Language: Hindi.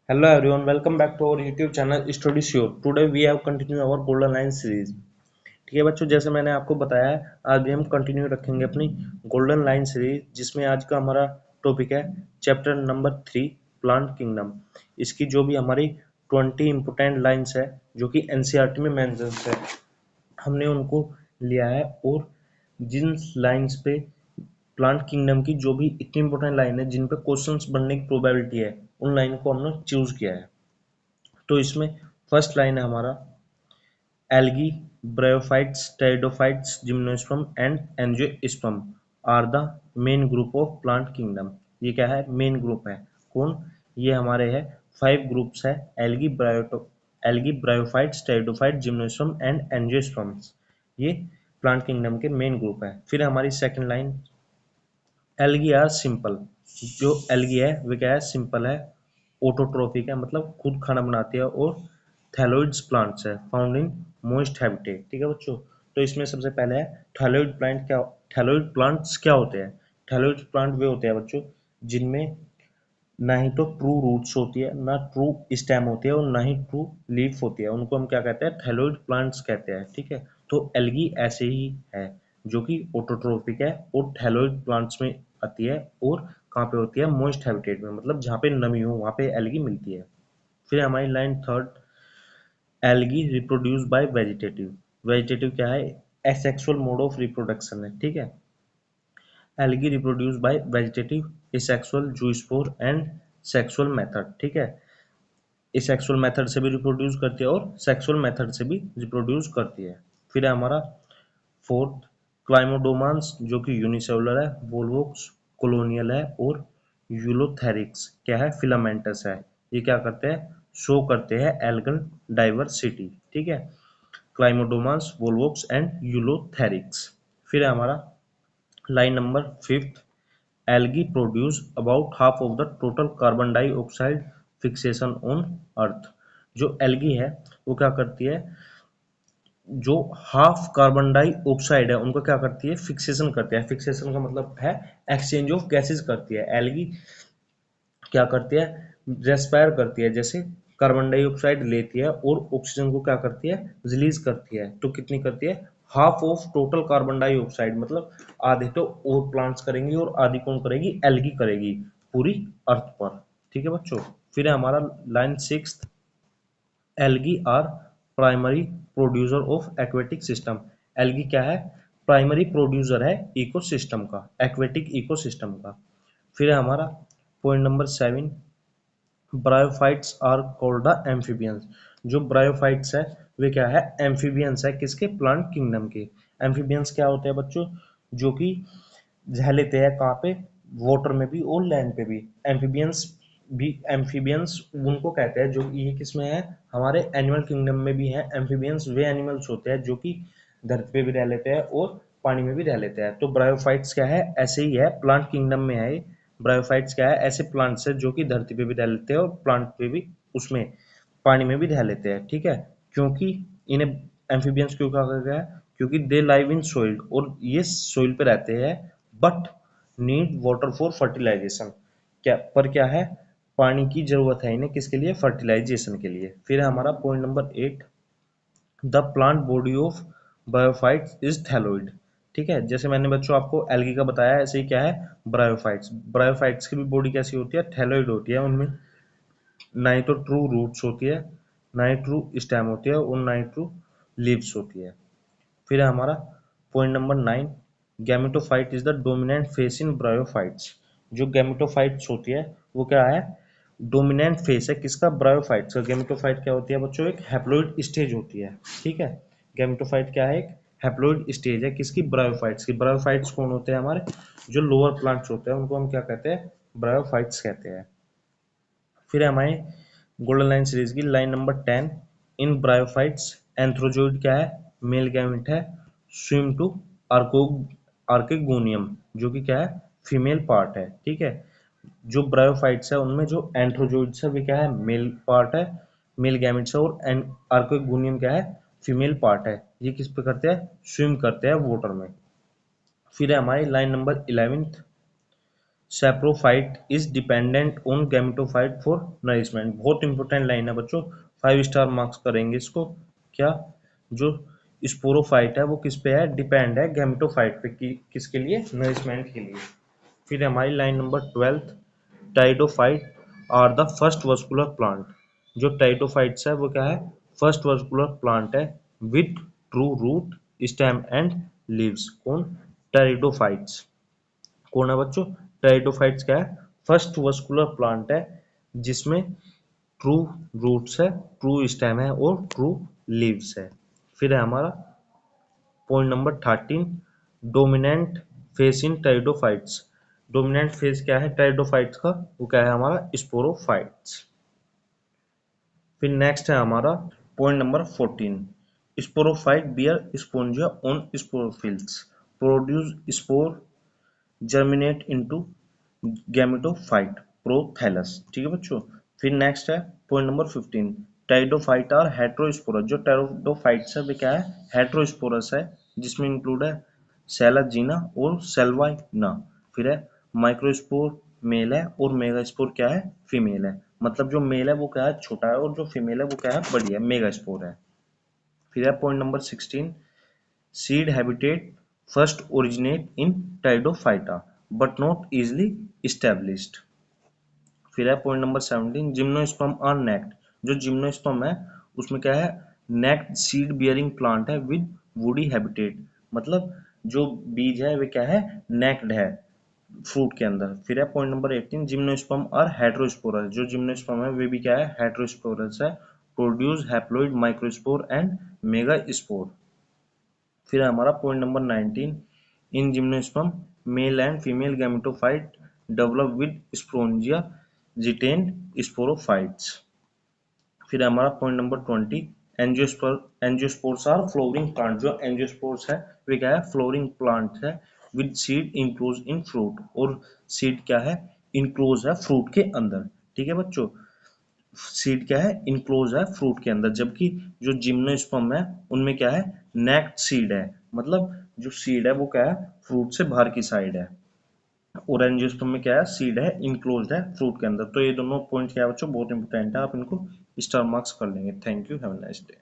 Hello everyone, welcome back to our YouTube channel Study Sure. Today we have continued our Golden Line series. ठीक है बच्चों, जैसे मैंने आपको बताया है, आज भी हम कंटिन्यू रखेंगे अपनी गोल्डन लाइन सीरीज, जिसमें आज का हमारा टॉपिक है चैप्टर नंबर 3 प्लांट किंगडम। इसकी जो भी हमारी 20 इंपोर्टेंट लाइंस है जो कि एनसीईआरटी में मेंशन है, हमने उनको लिया है। और जिन लाइंस पे प्लांट किंगडम की जो भी इतनी इंपॉर्टेंट लाइन है जिन पे क्वेश्चंस बनने की प्रोबेबिलिटी है, उन लाइन को हमने चूज किया है। तो इसमें फर्स्ट लाइन है हमारा algae, bryophytes, pteridophytes, gymnosperm and angiosperm are the main group of plant kingdom. ये क्या है? मेन ग्रुप है। कौन? ये हमारे है 5 ग्रुप्स है। Algae, bryophytes, pteridophyte, gymnosperm and angiosperms, ये प्लांट किंगडम के मेन ग्रुप है। फिर हमारी second line algae are simple. जो एल्गी है वो क्या है? सिंपल है, ऑटोट्रोफिक है, मतलब खुद खाना बनाती है, और थैलोइड्स प्लांट्स है, फाउंड इन मोइस्ट हैबिटेट। ठीक है बच्चों, तो इसमें सबसे पहले है थैलोइड प्लांट्स क्या होते हैं? थैलोइड प्लांट वे होते हैं बच्चों जिनमें ना ही तो ट्रू रूट्स होती है, ना ट्रू स्टेम होती है, और ना ही ट्रू लीफ होती है। उनको हम क्या कहते हैं? थैलोइड प्लांट्स कहते हैं। ठीक है, तो एल्गी ऐसे ही है जो कि ऑटोट्रोफिक है और थैलोइड प्लांट्स में आती है। और कहाँ पे होती है? मॉइस्ट हैबिटेट में, मतलब जहाँ पे नमी हो वहाँ पे एल्गी मिलती है। फिर हमारी line third algae reproduce by vegetative. Vegetative क्या है? एसेक्सुअल मोड ऑफ रिप्रोडक्शन है। ठीक है, algae reproduce by vegetative, asexual, zoospore and sexual method. ठीक है, एसेक्सुअल मेथड से भी रिप्रोड्यूस करती है और सेक्सुअल मेथड से भी रिप्रोड्यूस करती है। फिर है हमारा फोर्थ क्लाइमोडोमांस, जो कि यूनिसेलुलर है, वोल्वोक्स कॉलोनियल है, और यूलोथेरिक्स क्या है? फिलामेंटस है। ये क्या करते हैं? शो करते हैं एल्गल डाइवर्सिटी। ठीक है, क्लाइमोडोमांस, वोल्वोक्स एंड यूलोथेरिक्स। फिर है हमारा line number fifth algae produce about half of the total carbon dioxide fixation on earth. जो एल्गी है वो क्या करती है? जो हाफ कार्बन डाइऑक्साइड है उनको क्या करती है? फिक्सेशन करती है। फिक्सेशन का मतलब है एक्सचेंज ऑफ गैसेस करती है। एल्गी क्या करती है? रेस्पायर करती है, जैसे कार्बन डाइऑक्साइड लेती है और ऑक्सीजन को क्या करती है? रिलीज करती है। तो कितनी करती है? Half of total carbon dioxide, मतलब आधे तो और प्लांट्स करेंगी और आधी कौन करेगी? एल्गी करेगी पूरी अर्थ पर। ठीक है बच्चों, फिर है हमारा line six algae are primary producer of aquatic system. Algae क्या है? प्राइमरी प्रोड्यूसर है इकोसिस्टम का, एक्वेटिक इकोसिस्टम का। फिर है हमारा point number 7 bryophytes are called the amphibians. जो ब्रायोफाइट्स है वे क्या है? एम्फीबियंस है। किसके? प्लांट किंगडम के। एम्फीबियंस क्या होते हैं बच्चों? जो कि रह लेते हैं कहाँ पे? वाटर में भी और लैंड पे भी। एम्फीबियंस भी, एम्फीबियंस उनको कहते हैं जो ये किस में है? हमारे एनिमल किंगडम में भी है। एम्फीबियंस वे एनिमल्स होते हैं जो कि धरती पे भी रह लेते हैं और पानी में भी रह लेते हैं। तो ब्रायोफाइट्स क्या है? ऐसे ही है, प्लांट किंगडम में है। ब्रायोफाइट्स क्या है? ऐसे प्लांट्स है जो कि धरती पे भी रह लेते हैं और प्लांट पे भी, उसमें पानी में भी रह लेते हैं। ठीक है, क्योंकि इन्हें एम्फीबियंस क्यों कहा गया है? क्योंकि दे लाइव इन सोइल, और ये सोइल पे रहते हैं, but need water for fertilization. क्या पर क्या है? पानी की जरूरत है इन्हें, किसके लिए? फर्टिलाइजेशन के लिए। फिर है हमारा point number 8 the plant body of bryophytes is thalloid. ठीक है, जैसे मैंने बच्चों आपको एल्गी का बताया, ऐसे ही क्या है? ब्रायोफाइट्स, ब्रायोफाइट्स की भी बॉडी कैसी होती है? थैलोइड होती है। उनमें ना ही तो ट्रू रूट्स होती है, ना ही ट्रू स्टेम होती है, और ना ही ट्रू लीव्स होती है। फिर है हमारा point number 9 gametophyte is the dominant face in bryophytes. जो गैमेटोफाइट्स होती है वो क्या है? डोमिनेंट फेस है किसका? ब्रायोफाइट्स का। गैमेटोफाइट क्या होती है बच्चों? एक हैप्लॉइड स्टेज होती है। ठीक है, गैमेटोफाइट क्या है? एक हैप्लॉइड स्टेज है किसकी? ब्रायोफाइट्स की। ब्रायोफाइट्स कौन होते हैं? हमारे जो लोअर प्लांट्स होते हैं उनको हम क्या कहते हैं? ब्रायोफाइट्स कहते हैं। फिर है हमारे गोल्डन लाइन सीरीज की लाइन नंबर 10 इन ब्रायोफाइट्स एंथ्रोजोइड क्या है? मेल गैमेट है, स्विम टू आर्को आर्केगोनियम, जो कि क्या है? फीमेल पार्ट है। ठीक है, जो ब्रायोफाइट्स है उनमें जो एंथ्रोजोइड्स है वे क्या है? मेल पार्ट है, मेल गैमेट्स है, और आर्केगोनियम क्या है? फीमेल पार्ट है। ये किस पे करते हैं? स्विम करते हैं वाटर में। फिर है हमारी line number 11 saprophyte is dependent on gametophyte for nourishment. बहुत इंपॉर्टेंट लाइन है बच्चों, 5 स्टार मार्क्स करेंगे इसको। क्या जो स्पोरोफाइट है वो किस पे है, डिपेंड है गैमेटोफाइट पे, किसके लिए, नरिशमेंट के लिए। फिर हमारी line number 12, pteridophyte are the first vascular plant. जो टाइडोफाइट्स है वो क्या है, फर्स्ट वस्कुलर प्लांट है with true root stem and leaves. कौन, टाइडोफाइट्स। कौन है बच्चों, टेरिडोफाइट्स क्या है, फर्स्ट वस्कुलर प्लांट है जिसमें ट्रू रूट्स है, ट्रू स्टेम है और ट्रू लीव्स है। फिर है हमारा point number 13, dominant face in pteridophytes. Dominant face क्या है टेरिडोफाइट्स का, वो क्या है हमारा स्पोरोफाइट्स। फिर नेक्स्ट है हमारा point number 14, sporophyte bear sporangia on sporophylls, produce spore, germinate into gametophyte, prothallus. ठीक है बच्चों। फिर नेक्स्ट है point number 15, pteridophyte are heterosporous. जो टाइडोफाइट्स है वे क्या है, हेट्रोस्पोरस है, जिसमें इंक्लूड है सेलाजीना और सेल्वाइना। फिर है माइक्रोस्पोर मेल है और मेगास्पोर क्या है, फीमेल है। मतलब जो मेल है वो क्या है, छोटा है, और जो फीमेल है वो क्या है, बड़ी है, मेगास्पोर है। फिर है point number 16, seed habitat first originate in Pteridophyta but not easily established। फिर है point number 17, gymnosperm are naked. जो जिम्नोस्पर्म है उसमें क्या है, नेक्ड सीड बियरिंग प्लांट है विद वुडी हैबिटेट। मतलब जो बीज है वे क्या है, नेक्ड है फ्रूट के अंदर। फिर है point number 18, gymnosperm are heterosporous. जो जिम्नोस्पर्म है वे भी क्या है, हेट्रोस्पोरस है, produce haploid microspore and megaspore. फिर है हमारा point number 19, in gymnosperm male and female gametophyte develop with sporangia retained sporophytes. फिर है हमारा point number 20, angiosperms are flowering plant. जो एंजियोस्पोर्स है वे क्या है, फ्लोरिंग प्लांट है with seed enclose in fruit, और सीड क्या है, इंक्लोज है फ्रूट के अंदर। ठीक है बच्चों, सीड क्या है, इंक्लोज है फ्रूट के अंदर। जबकि जो जिम्नोस्पर्म है उनमें क्या है, नेक्ड सीड है, मतलब जो सीड है वो क्या है, फ्रूट से बाहर की साइड है। और एंजियोस्पर्म में क्या है, सीड है, इंक्लोज है फ्रूट के अंदर। तो ये दोनों पॉइंट क्या है बच्चों, बहुत इंपॉर्टेंट है, आप इनको स्टार मार्क्स कर लेंगे। Thank you, have a nice day.